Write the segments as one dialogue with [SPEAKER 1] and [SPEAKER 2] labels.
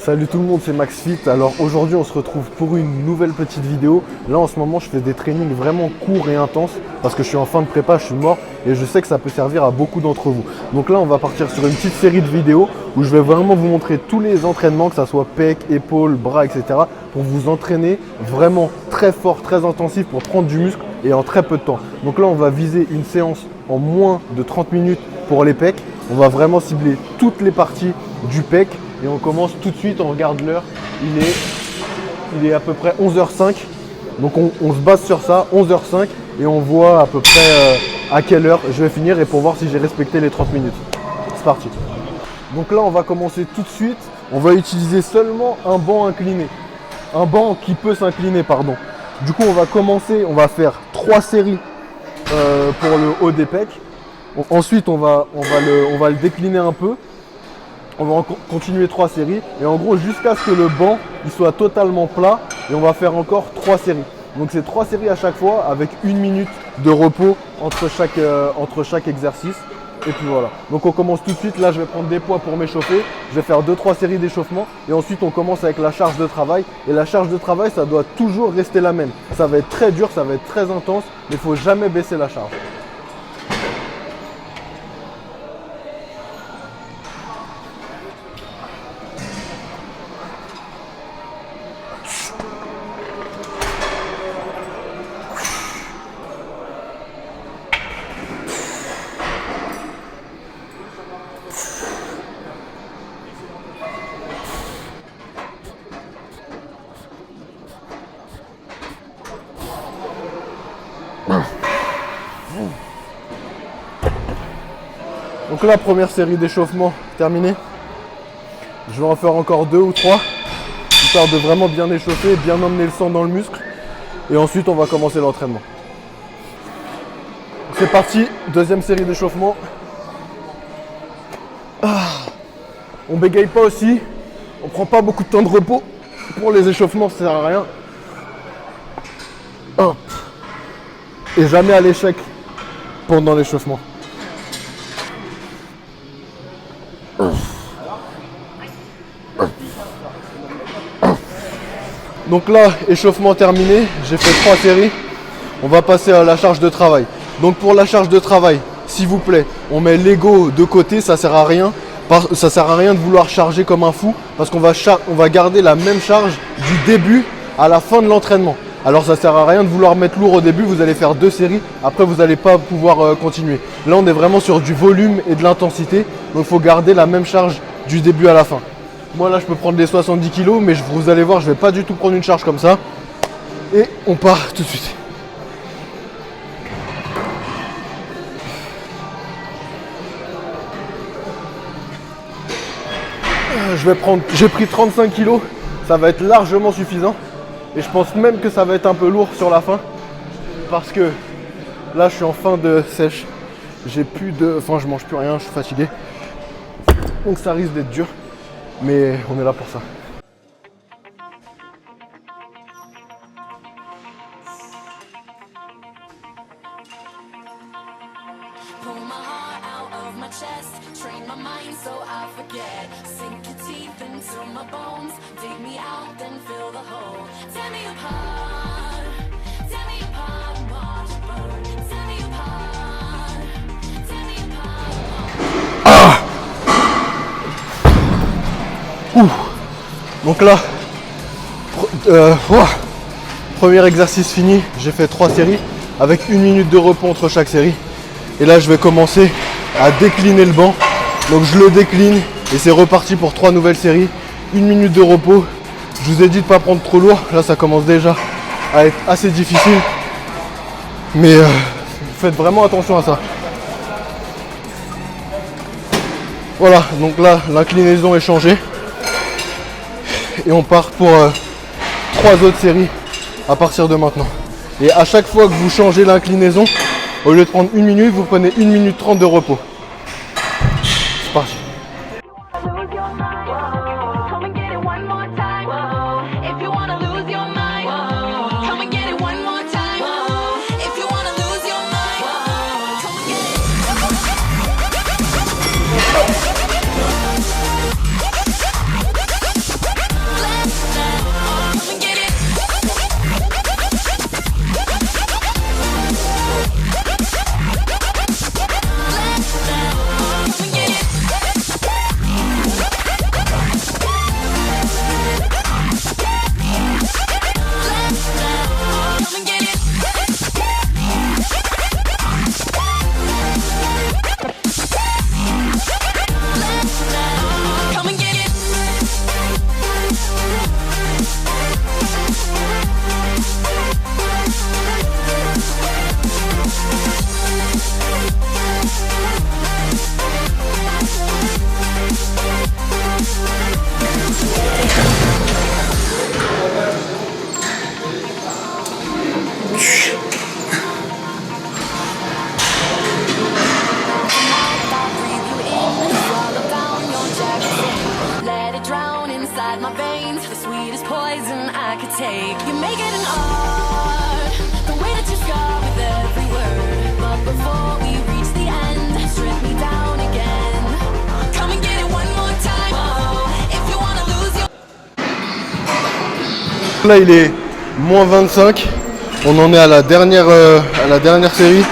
[SPEAKER 1] Salut tout le monde, c'est Max Fit. Alors aujourd'hui on se retrouve pour une nouvelle petite vidéo. Là en ce moment je fais des trainings vraiment courts et intenses parce que je suis en fin de prépa, je suis mort et je sais que ça peut servir à beaucoup d'entre vous. Donc là on va partir sur une petite série de vidéos où je vais vraiment vous montrer tous les entraînements, que ce soit pec, épaules, bras, etc. pour vous entraîner vraiment très fort, très intensif pour prendre du muscle et en très peu de temps. Donc là on va viser une séance en moins de 30 minutes pour les pecs. On va vraiment cibler toutes les parties du pec. Et on commence tout de suite, on regarde l'heure, il est à peu près 11h05. Donc on se base sur ça, 11h05, et on voit à peu près à quelle heure je vais finir et pour voir si j'ai respecté les 30 minutes. C'est parti. Donc là on va commencer tout de suite, on va utiliser seulement un banc incliné. Un banc qui peut s'incliner, pardon. Du coup on va commencer, on va faire 3 séries pour le haut des pecs. Ensuite on va le décliner un peu. On va continuer 3 séries et en gros jusqu'à ce que le banc il soit totalement plat et on va faire encore 3 séries. Donc c'est 3 séries à chaque fois avec 1 minute de repos entre chaque exercice. Et puis voilà. Donc on commence tout de suite. Là je vais prendre des poids pour m'échauffer. Je vais faire 2-3 séries d'échauffement et ensuite on commence avec la charge de travail. Et la charge de travail ça doit toujours rester la même. Ça va être très dur, ça va être très intense, mais il ne faut jamais baisser la charge. Donc là, première série d'échauffement terminée. Je vais en faire encore 2 ou 3, histoire de vraiment bien échauffer, bien emmener le sang dans le muscle. Et ensuite, on va commencer l'entraînement. C'est parti, deuxième série d'échauffement. On bégaye pas aussi, on prend pas beaucoup de temps de repos. Pour les échauffements, ça sert à rien. Hop. Et jamais à l'échec pendant l'échauffement. Donc là, échauffement terminé, j'ai fait 3 séries. On va passer à la charge de travail. Donc pour la charge de travail, s'il vous plaît, on met l'ego de côté, ça sert à rien. Ça sert à rien de vouloir charger comme un fou parce qu'on va garder la même charge du début à la fin de l'entraînement. Alors ça sert à rien de vouloir mettre lourd au début, vous allez faire 2 séries, après vous n'allez pas pouvoir continuer. Là on est vraiment sur du volume et de l'intensité, donc il faut garder la même charge du début à la fin. Moi là je peux prendre les 70 kg, mais vous allez voir je ne vais pas du tout prendre une charge comme ça. Et on part tout de suite. J'ai pris 35 kg, ça va être largement suffisant. Et je pense même que ça va être un peu lourd sur la fin. Parce que là je suis en fin de sèche. Je mange plus rien, je suis fatigué. Donc ça risque d'être dur. Mais on est là pour ça. Donc là, premier exercice fini, j'ai fait 3 séries avec 1 minute de repos entre chaque série. Et là je vais commencer à décliner le banc. Donc je le décline et c'est reparti pour 3 nouvelles séries. 1 minute de repos. Je vous ai dit de ne pas prendre trop lourd. Là ça commence déjà à être assez difficile. Mais faites vraiment attention à ça. Voilà, donc là l'inclinaison est changée. Et on part pour 3 autres séries à partir de maintenant. Et à chaque fois que vous changez l'inclinaison, au lieu de prendre 1 minute, vous prenez 1 minute 30 de repos. C'est parti.
[SPEAKER 2] my veins, the sweetest poison I could take. You make it an art, the way that you scar with every word. But before we reach the end, strip me down again. Come and get it one more time. Oh, if you wanna lose your...
[SPEAKER 1] Là il est moins 25. On en est à la dernière série.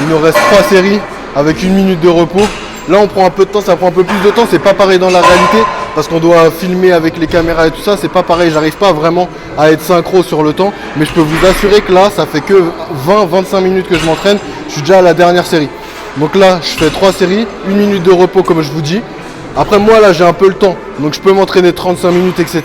[SPEAKER 1] Il nous reste 3 séries avec 1 minute de repos. Là on prend un peu de temps, ça prend un peu plus de temps. C'est pas pareil dans la réalité parce qu'on doit filmer avec les caméras et tout ça. C'est pas pareil, j'arrive pas vraiment à être synchro sur le temps. Mais je peux vous assurer que là ça fait que 20-25 minutes que je m'entraîne. Je suis déjà à la dernière série. Donc là je fais 3 séries, 1 minute de repos comme je vous dis. Après moi là j'ai un peu le temps, donc je peux m'entraîner 35 minutes etc.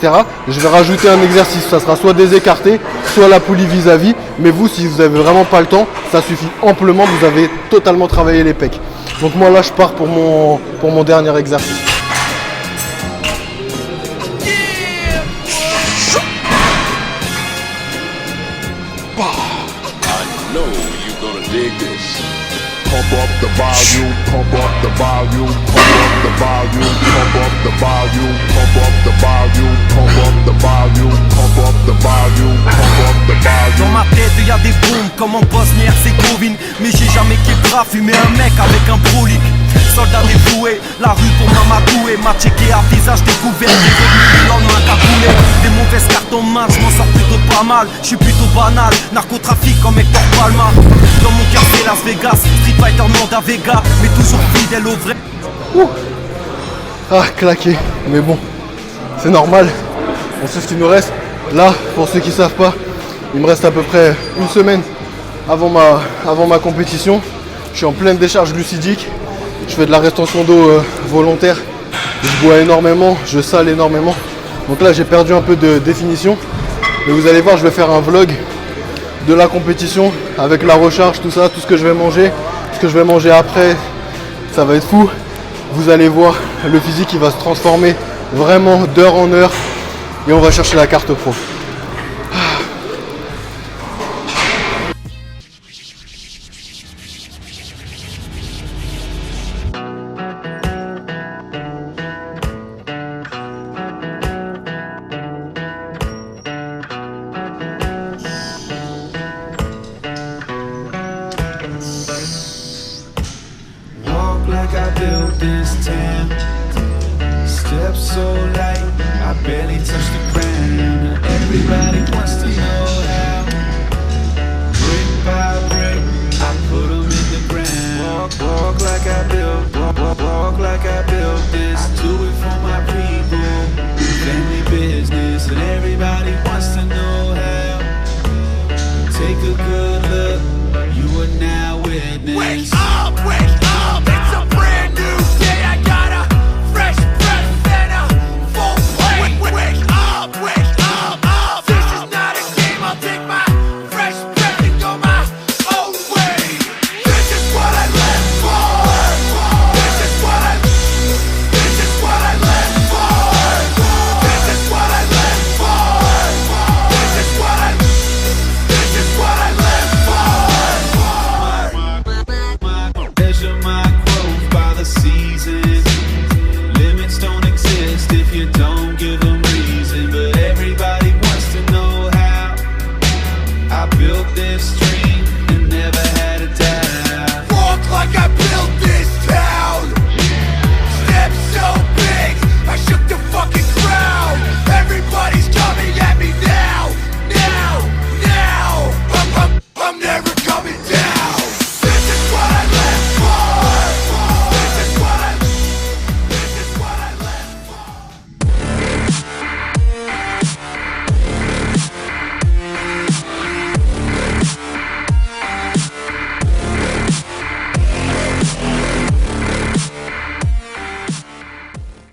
[SPEAKER 1] Je vais rajouter un exercice, ça sera soit des écartés, soit la poulie vis-à-vis. Mais vous si vous avez vraiment pas le temps, ça suffit amplement, vous avez totalement travaillé les pecs. Donc moi là je pars pour mon dernier exercice.
[SPEAKER 3] Pump up the volume, pump up the volume, pump up the volume, pump up the volume, pump up the volume, pump up the volume, pump up the volume, pump up the volume.
[SPEAKER 4] Dans ma tête y'a des bombes comme en Bosnie-Herzégovine. Mais j'ai jamais qu'à fumer un mec avec un brolic. Soldat dévoué, la rue pour m'amadouer. M'a checké à visage découvert, des revenus le lendemain cagoulé. Des mauvaises cartes en main, je m'en sors plutôt pas mal. Je suis plutôt banal, narcotrafic comme Hector Palma. Dans mon quartier Las Vegas, Street Fighter nom d'Avega. Mais toujours fidèle au vrai.
[SPEAKER 1] Ah claqué, mais bon, c'est normal. On sait ce qu'il nous reste. Là, pour ceux qui ne savent pas, il me reste à peu près 1 semaine avant ma compétition. Je suis en pleine décharge glucidique. Je fais de la rétention d'eau volontaire. Je bois énormément, je sale énormément. Donc là j'ai perdu un peu de définition. Mais vous allez voir, je vais faire un vlog de la compétition avec la recharge, tout ça, tout ce que je vais manger, ce que je vais manger après. Ça va être fou. Vous allez voir, le physique il va se transformer vraiment d'heure en heure. Et on va chercher la carte pro.
[SPEAKER 5] Like I built this town, steps so light, I barely touch the ground. Everybody wants to know how. Brick by brick, I put them in the ground. Walk like I built, walk like I built this. Do it for my people, family business, and everybody wants to know how. Take a good look, you are now witness. Wake up!